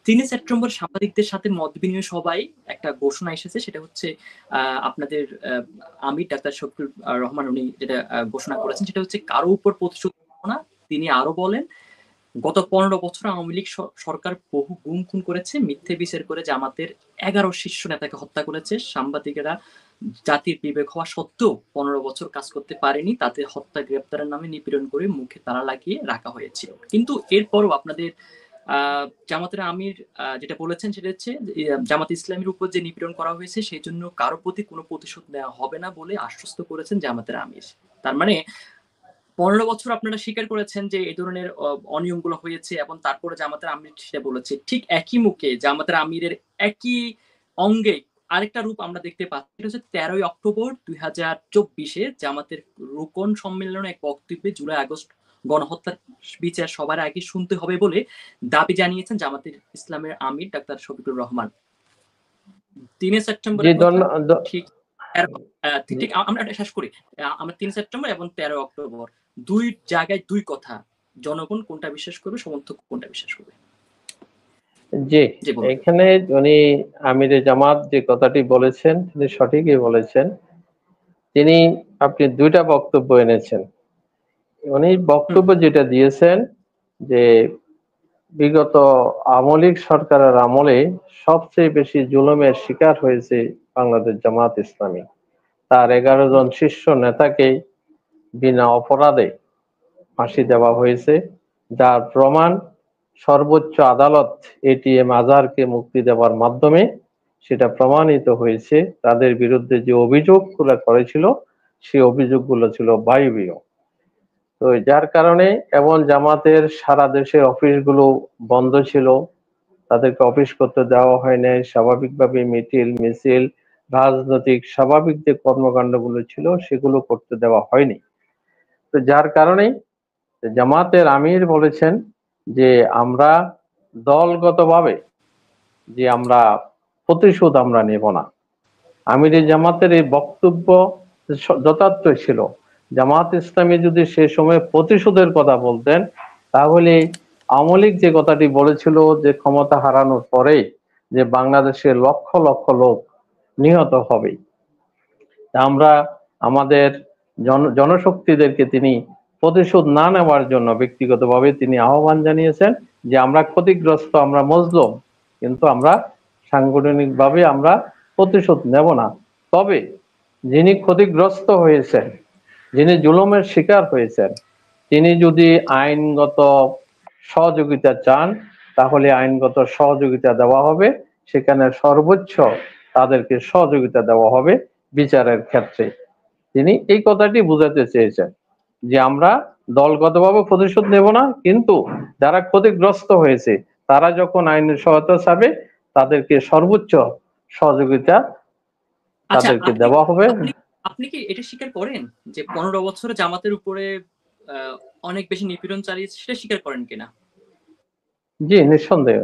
3 September সাংবাদিকদের সাথে মত বিনিময় সভায় একটা ঘোষণা এসেছে, সেটা হচ্ছে আপনাদের আমির ডাক্তার শফিকুর রহমান উনি যেটা ঘোষণা করেছেন সেটা হচ্ছে কারো উপর প্রতিশোধ না। তিনি আরো বলেন, গত 15 বছর আওয়ামী লীগ সরকার বহু গুম খুন করেছে, মিথ্যে বিচার করে জামাতের 11 শীর্ষ নেতাকে হত্যা করেছে। সাংবাদিকেরা জাতির বিবেক হওয়া সত্ত্বেও 15 বছর কাজ করতে পারেনি, তাদের হত্যা গ্রেপ্তারের নামে নিপীড়ন করে মুখে তালা লাগিয়ে রাখা হয়েছিল। কিন্তু এরপরও আপনাদের জামাতের আমির যেটা বলেছেন সেটা হচ্ছে জামাত ইসলামের উপর যে নিপীড়ন করা হয়েছে সেই জন্য কারো প্রতি কোনো প্রতিশোধ নেওয়া হবে না বলে আশ্বস্ত করেছেন জামাতের আমির। তার মানে 15 বছর আপনারা স্বীকার করেছেন যে এই ধরনের অনিয়মগুলো হয়েছে এবং তারপরে জামাতের আমির সেটা বলেছে। ঠিক একই মুখে জামাতের আমিরের একই অঙ্গে আরেকটা রূপ আমরা দেখতে পাচ্ছি, সেটা হচ্ছে 13 অক্টোবর 2024 জামাতের রুকন সম্মেলনে এক বক্তব্যে জুলাই আগস্ট গণহত্যার বিচার সবার আগে শুনতে হবে বলে দাবি জানিয়েছেন জামাতের ইসলামের আমির ডাক্তার শফিকুর রহমান। 3 সেপ্টেম্বর ঠিক ঠিক আমরা শেষ করি। আমরা 3 সেপ্টেম্বর এবং 13 অক্টোবর দুই জায়গায় দুই কথা, জনগণ কোনটা বিশ্বাস করবে, সমর্থক কোনটা বিশ্বাস করবে? জি, এখানে উনি আমিরে জামাত যে কথাটি বলেছেন তিনি সঠিকই বলেছেন। তিনি আপনি দুইটা বক্তব্য এনেছেন। উনি বক্তব্য যেটা দিয়েছেন যে বিগত আওয়ামী লীগ সরকারের আমলে সবচেয়ে বেশি জুলুমের শিকার হয়েছে বাংলাদেশ জামাত ইসলামী। তার 11 জন শীর্ষ নেতাকে বিনা অপরাধে ফাঁসি দেওয়া হয়েছে, যার প্রমাণ সর্বোচ্চ আদালত এটিএম আজহারকে মুক্তি দেওয়ার মাধ্যমে সেটা প্রমাণিত হয়েছে। তাদের বিরুদ্ধে যে অভিযোগগুলো করেছিল সেই অভিযোগগুলো ছিল বায়বীয়। তো যার কারণে এবং জামাতের সারা দেশের অফিসগুলো বন্ধ ছিল, তাদেরকে অফিস করতে দেওয়া হয় নাই, স্বাভাবিকভাবে মিছিল রাজনৈতিক স্বাভাবিক যে কর্মকাণ্ডগুলো ছিল সেগুলো করতে দেওয়া হয়নি। তো যার কারণে জামাতের আমির বলেছেন যে আমরা দলগতভাবে যে আমরা প্রতিশোধ আমরা নেব না। আমির জামাতের এই বক্তব্য যথার্থ ছিল। জামাত ইসলামী যদি সে সময় প্রতিশোধের কথা বলতেন তাহলে আওয়ামী লীগ যে কথাটি বলেছিল যে ক্ষমতা হারানোর পরে যে বাংলাদেশের লক্ষ লক্ষ লোক নিহত হবে, আমরা আমাদের জনশক্তিদেরকে তিনি প্রতিশোধ না নেওয়ার জন্য ব্যক্তিগতভাবে তিনি আহ্বান জানিয়েছেন যে আমরা ক্ষতিগ্রস্ত, আমরা মজলুম, কিন্তু আমরা সাংগঠনিকভাবে আমরা প্রতিশোধ নেব না। তবে যিনি ক্ষতিগ্রস্ত হয়েছেন, যিনি জুলুমের শিকার হয়েছেন, তিনি যদি আইনগত সহযোগিতা চান তাহলে আইনগত সহযোগিতা দেওয়া হবে, সেখানে সর্বোচ্চ তাদেরকে সহযোগিতা দেওয়া হবে বিচারের ক্ষেত্রে। তিনি এই কথাটি বোঝাতে চেয়েছেন যে আমরা দলগতভাবে প্রতিশোধ নেব না, কিন্তু যারা ক্ষতিগ্রস্ত হয়েছে তারা যখন আইনের সহায়তা চাবে তাদেরকে সর্বোচ্চ সহযোগিতা তাদেরকে দেওয়া হবে। আপনি কি এটা স্বীকার করেন যে 15 বছরে জামাতের উপরে অনেক বেশি নিপীড়ন চালিয়েছে, সেটা স্বীকার করেন কিনা? জি, নিঃসন্দেহ।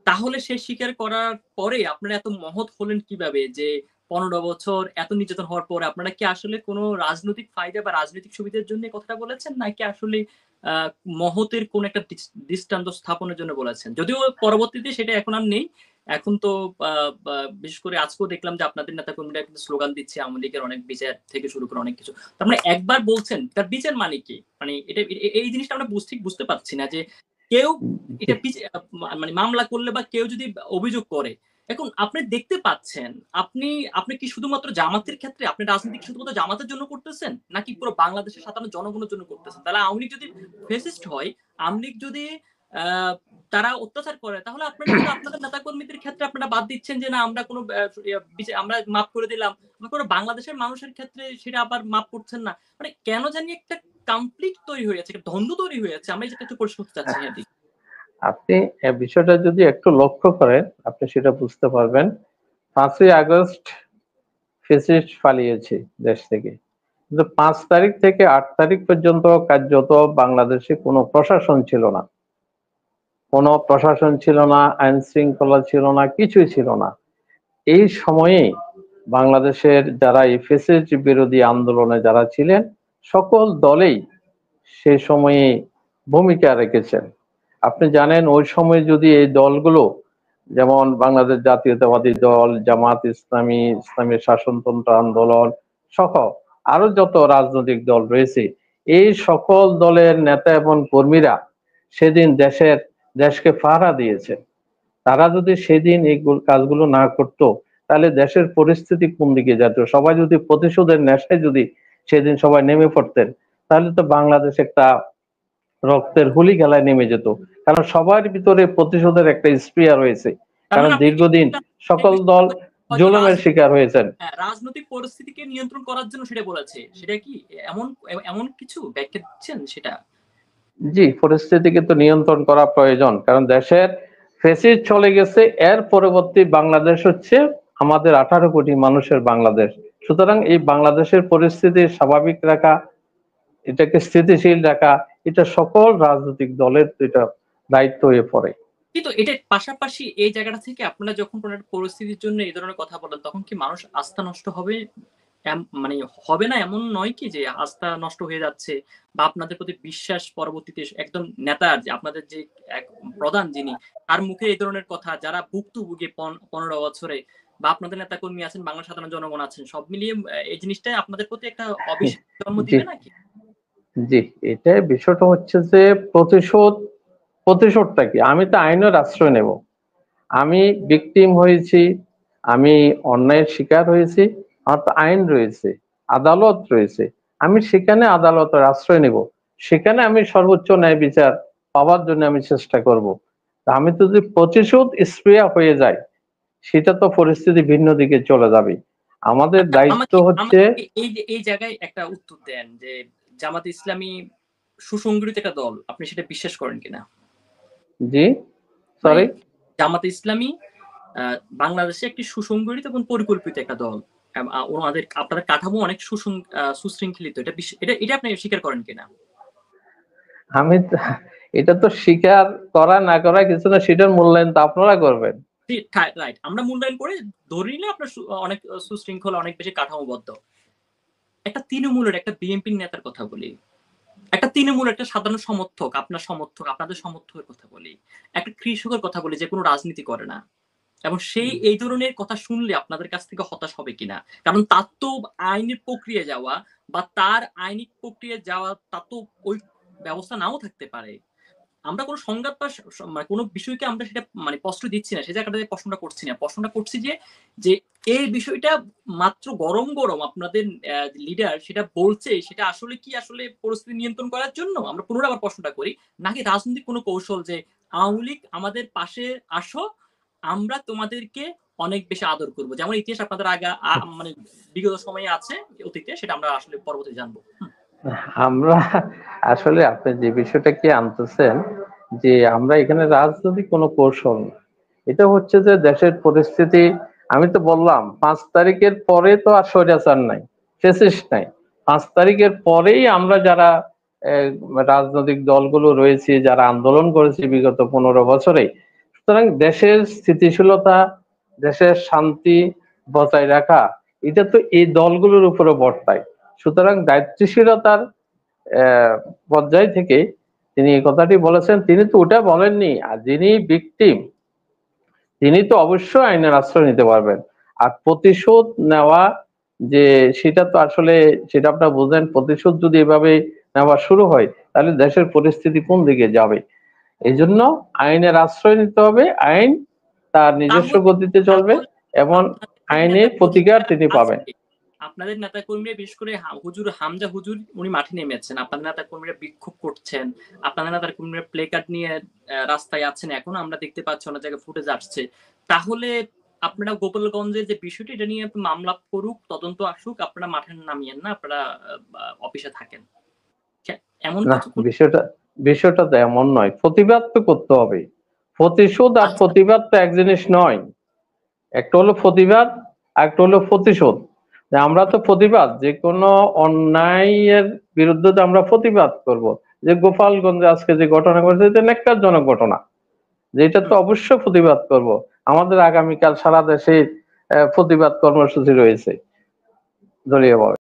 তাহলে সে স্বীকার করার পরে আপনারা এত মহৎ হলেন কিভাবে যে 15 বছর এত নির্যাতন হওয়ার পরে আপনারা কি আসলে কোনো রাজনৈতিক ফায়দা বা রাজনৈতিক সুবিধার জন্য কথাটা বলেছেন, নাকি আসলে মহতের কোন একটা দৃষ্টান্ত স্থাপনের জন্য বলেছেন? যদিও পরবর্তীতে সেটা এখন আর নেই। এখন তো বিশেষ করে আজকেও দেখলাম যে আপনাদের নেতা কর্মীরা কিন্তু স্লোগান দিচ্ছে আওয়ামী লীগের অনেক বিচার থেকে শুরু করে অনেক কিছু। তার মানে একবার বলছেন, তার বিচার মানে কি? মানে এটা এই জিনিসটা আমরা বুঝতে পারছি না যে কেউ এটা মানে মামলা করলে বা কেউ যদি অভিযোগ করে, এখন আপনি দেখতে পাচ্ছেন আপনি কি শুধুমাত্র জামাতের ক্ষেত্রে আপনি রাজনীতি শুধুমাত্র জামাতের জন্য করতেছেন, নাকি পুরো বাংলাদেশের সাধারণ জনগণের জন্য করতেছেন? তাহলে আওয়ামী লীগ যদি ফেসিস্ট হয়, আওয়ামী লীগ যদি তারা অত্যাচার করে, তাহলে আপনারা কিন্তু আপনাদের নেতা কর্মীদের ক্ষেত্রে আপনারা বাদ দিচ্ছেন যে না আমরা কোনো আমরা মাফ করে দিলাম, কোনো বাংলাদেশের মানুষের ক্ষেত্রে সেটা আবার মাফ করছেন না। মানে কেন জানি একটা কনফ্লিক্ট তৈরি হয়ে যাচ্ছে, একটা দ্বন্দ্ব তৈরি হয়ে যাচ্ছে। আমি যেটা একটু পরিষ্কার করতে চাচ্ছি। আপনি বিষয়টা যদি একটু লক্ষ্য করেন আপনি সেটা বুঝতে পারবেন। 5ই আগস্ট ফ্যাসিস্ট পালিয়েছে দেশ থেকে, কিন্তু 5 তারিখ থেকে 8 তারিখ পর্যন্ত কার্যত বাংলাদেশে কোনো প্রশাসন ছিল না, কোনো প্রশাসন ছিল না, আইন শৃঙ্খলা ছিল না, কিছুই ছিল না। এই সময়ে বাংলাদেশের যারা এই ফ্যাসিস্ট বিরোধী আন্দোলনে যারা ছিলেন সকল দলেই সে সময়ে ভূমিকা রেখেছেন। আপনি জানেন ওই সময় যদি এই দলগুলো, যেমন বাংলাদেশ জাতীয়তাবাদী দল, জামাত ইসলামী, ইসলামী শাসনতন্ত্র আন্দোলন সহ আরো যত রাজনৈতিক দল রয়েছে, এই সকল দলের নেতা এবং কর্মীরা সেদিন দেশকে পাহারা দিয়েছে। তারা যদি সেদিন এই কাজগুলো না করত, তাহলে দেশের পরিস্থিতি কোন দিকে যেত? সবাই যদি প্রতিশোধের নেশায় যদি সেদিন সবাই নেমে পড়তেন, তাহলে তো বাংলাদেশ একটা রক্তের হোলি খেলায় নেমে যেত। কারণ সবার ভিতরে প্রতিশোধের একটা স্পৃহা রয়েছে, তার কারণ মানে আপনি কি দীর্ঘদিন সকল দল হয়তো জুলুমের শিকার হয়েছেন। রাজনৈতিক পরিস্থিতিকে নিয়ন্ত্রণ করার জন্য সেটা বলেছে, সেটা কি এমন এমন কিছু ব্যাখ্যা দিচ্ছেন সেটা? জি, পরিস্থিতিকে তো নিয়ন্ত্রণ করা প্রয়োজন, কারণ দেশের ফ্যাসিস্ট চলে গেছে, এর পরবর্তী বাংলাদেশ হচ্ছে আমাদের 18 কোটি মানুষের বাংলাদেশ। সুতরাং এই বাংলাদেশের পরিস্থিতি স্বাভাবিক রাখা, এটাকে স্থিতিশীল রাখা, এটা সকল রাজনৈতিক দলের এটা দায়িত্ব হয়ে পড়ে। কিন্তু এটার পাশাপাশি এই জায়গাটা থেকে আপনারা যখন কোনো একটা পরিস্থিতির জন্য এই ধরনের কথা বলেন, তখন কি মানুষ আস্থা নষ্ট হবে? মানে হবে না এমন নয় কি যে আস্থা নষ্ট হয়ে যাচ্ছে, বা আপনাদের প্রতি বিশ্বাস পরবর্তীতে একদম নেতার যে আপনাদের যে এক প্রধান যিনি, তার মুখে এই ধরনের কথা, যারা ভুক্তভোগী 15 বছরে, বা আপনাদের নেতা কর্মী আছেন, বাংলা সাধারণ জনগণ আছেন, সব মিলিয়ে এই জিনিসটা আপনাদের প্রতি একটা অবিশ্বাস জন্ম জি দিবে নাকি? জি, এটা বিষয়টা হচ্ছে যে প্রতিশোধটা কি? আমি তো আইনের আশ্রয় নেব। আমি ভিকটিম হয়েছি, আমি অন্যায়ের শিকার হয়েছি, আমার তো আইন রয়েছে, আদালত রয়েছে। আমি সেখানে আদালতের আশ্রয় নেব, সেখানে আমি সর্বোচ্চ ন্যায় বিচার পাওয়ার জন্য আমি চেষ্টা করব। আমি তো যদি প্রতিশোধ স্প্রিয়া হয়ে যায়, সেটা তো পরিস্থিতি ভিন্ন দিকে চলে যাবে। আমাদের আচ্ছা, দায়িত্ব আমাকে হচ্ছে। আমাকে এই জায়গায় একটা উত্তর দেন যে জামাত ইসলামী সুসংগঠিত একটা দল, আপনি সেটা বিশ্বাস করেন কিনা? জি, মানে সরি। জামাত ইসলামী বাংলাদেশে একটি সুসংগঠিত এবং পরিকল্পিত একটা দল। ওনাদের আপনাদের কাঠামো অনেক সুশৃঙ্খলিত, এটা এটা এটা আপনি স্বীকার করেন কিনা? আমি এটা তো স্বীকার করা না করা কিছু না, সেটার মূল্যায়ন তো আপনারা করবেন। রাইট, আমরা মূল্যায়ন করে ধরে নিলে আপনার অনেক সুশৃঙ্খল, অনেক বেশি কাঠামোবদ্ধ। একটা তৃণমূলের, একটা বিএনপির নেতার কথা বলি, একটা তৃণমূল, একটা সাধারণ সমর্থক, আপনাদের সমর্থকের কথা বলি, একটা কৃষকের কথা বলি যে কোনো রাজনীতি করে না, এবং সেই এই ধরনের কথা শুনলে আপনাদের কাছ থেকে হতাশ হবে কিনা? কারণ তার তো আইনের প্রক্রিয়া যাওয়া, বা তার আইনি প্রক্রিয়া যাওয়া, তার তো ওই ব্যবস্থা নাও থাকতে পারে। আমরা কোনো সংঘাত বা মানে কোনো বিষয়কে আমরা সেটা মানে প্রশ্রয় দিচ্ছি না, সে জায়গাটাতে প্রশ্নটা করছি না। প্রশ্নটা করছি যে এই বিষয়টা মাত্র গরম গরম আপনাদের লিডার সেটা বলছে, সেটা আসলে কি আসলে পরিস্থিতি নিয়ন্ত্রণ করার জন্য? আমরা পুনরায় আবার প্রশ্নটা করি, নাকি রাজনৈতিক কোনো কৌশল যে আওয়ামী লীগ আমাদের পাশে আসো, আমরা তোমাদেরকে অনেক বেশি আদর করব, যেমন ইতিহাস আপনাদের আগে মানে বিগত সময়ে আছে, অতীতে, সেটা আমরা আসলে পরবর্তীতে জানবো। আমরা আসলে আপনি যে বিষয়টা কি আনতেছেন, যে আমরা এখানে রাজনৈতিক কোনো কৌশল না। এটা হচ্ছে যে দেশের পরিস্থিতি। আমি তো বললাম 5 তারিখের পরে তো আর স্বৈরাচার নাই, ফ্যাসিস্ট নাই। 5 তারিখের পরেই আমরা যারা রাজনৈতিক দলগুলো রয়েছে, যারা আন্দোলন করেছে বিগত 15 বছরে, সুতরাং দেশের স্থিতিশীলতা, দেশের শান্তি বজায় রাখা, এটা তো এই দলগুলোর উপরে বর্তায়। সুতরাং দায়িত্বশীলতার পর্যায় থেকে তিনি এই কথাটি বলেছেন। তিনি তো ওটা বলেননি, আর যিনি ভিকটিম তিনি তো অবশ্যই আইনের আশ্রয় নিতে পারবেন। আর প্রতিশোধ নেওয়া, যে সেটা তো আসলে, সেটা আপনারা বুঝেন, প্রতিশোধ যদি এভাবে নেওয়া শুরু হয়, তাহলে দেশের পরিস্থিতি কোন দিকে যাবে? এই জন্য আইনের আশ্রয় নিতে হবে। আইন তার নিজস্ব তাহলে গতিতে চলবে তাহলে এবং আপনাদের যে আইনের নেতা প্রতিকার কর্মীরা তিনি আছে, পাবেন। আপনাদের নেতা কর্মীরা বিশেষ করে হুজুর হামজা হুজুর উনি মাঠে নেমেছেন, আপনাদের নেতা কর্মীরা বিক্ষোভ করছেন, আপনাদের নেতা কর্মীরা প্লে কার্ড নিয়ে রাস্তায় আছেন, এখন আমরা দেখতে পাচ্ছি অনেক জায়গায় ফুটেজ আসছে। তাহলে আপনারা গোপালগঞ্জের যে বিষয়টি, এটা নিয়ে মামলা করুক, তদন্ত আসুক, আপনারা মাঠে নামিয়েন না, আপনারা অফিসে থাকেন, এমন না, কিছু? বিষয়টা তো এমন নয়। প্রতিবাদ তো করতে হবে। প্রতিশোধ আর আচ্ছা, প্রতিবাদ তো এক জিনিস নয়। একটা হলো প্রতিবাদ, আর একটা হলো প্রতিশোধ। আমরা তো প্রতিবাদ, যে কোনো অন্যায়ের বিরুদ্ধে তো আমরা প্রতিবাদ করব। যে গোপালগঞ্জে আজকে যে ঘটনা ঘটেছে, এটা ন্যাক্কারজনক ঘটনা, যেটা তো অবশ্যই প্রতিবাদ করব। আমাদের আগামীকাল সারা দেশে প্রতিবাদ কর্মসূচি রয়েছে দলীয়ভাবে।